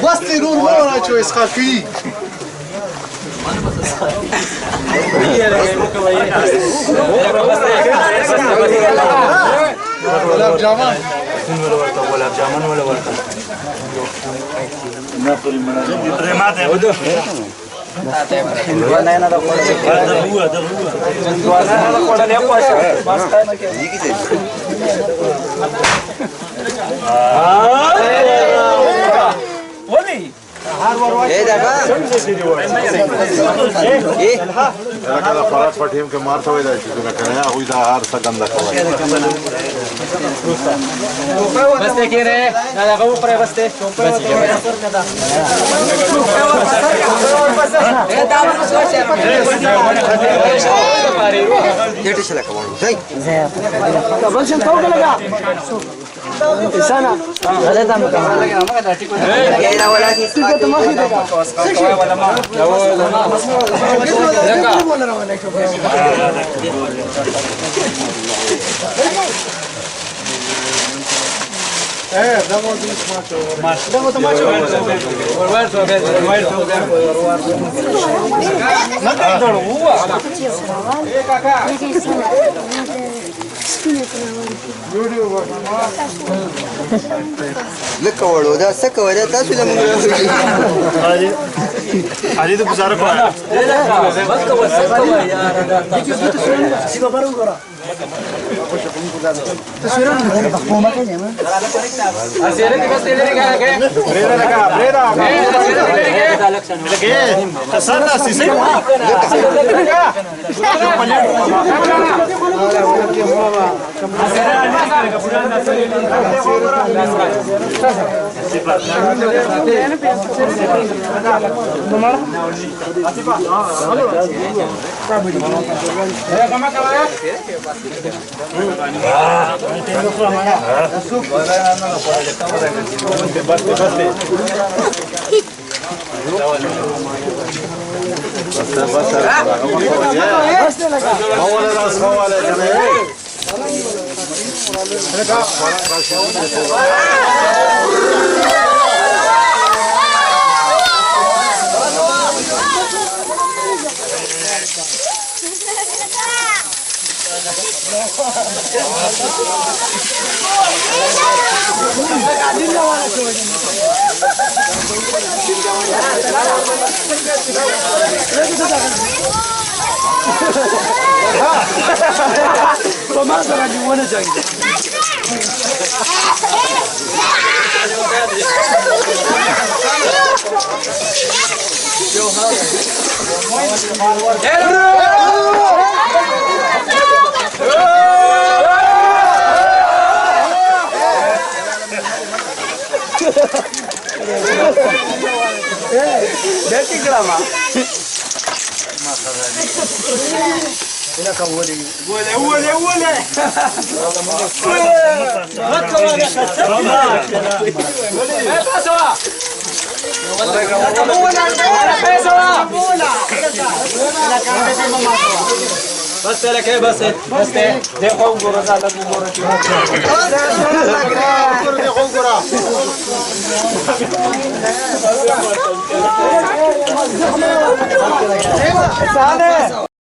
واسطه نور ما راچو اسخافي ولا بجامان ولا بجامان ولا ورقه نقل المنازل دريمات ودو وانا انا ده هو وانا انا ده كله يا باشا بس كاين كده ولي ايه ده بقى ايه انا كده فرات فټیم کې مارته وای دا چې کنه او دا هر څه ګنده کوي بس ته کېره دا هغه پر بس ته بس دې څه لکه وای بل څه څو لگا انسان غلط هم کوي ولا څه ته مخې ده ولا ما ده موضوع ماشي ده ماشي ورورت ما تقدر هو ايه كاكا لکه وړو دا څه کوي دا تاسو له موږ علي د گزاره کوه بس کوه څه کوه یار دا چې څه خبر وګوره تصویرونه په کومه کې نه اسیره کې بس تلری کاګه بریدا دا لکشن لګي تصرف سیسه بس لك ايه بس देखो गोरा ज्यादा गोरा देखो गोरा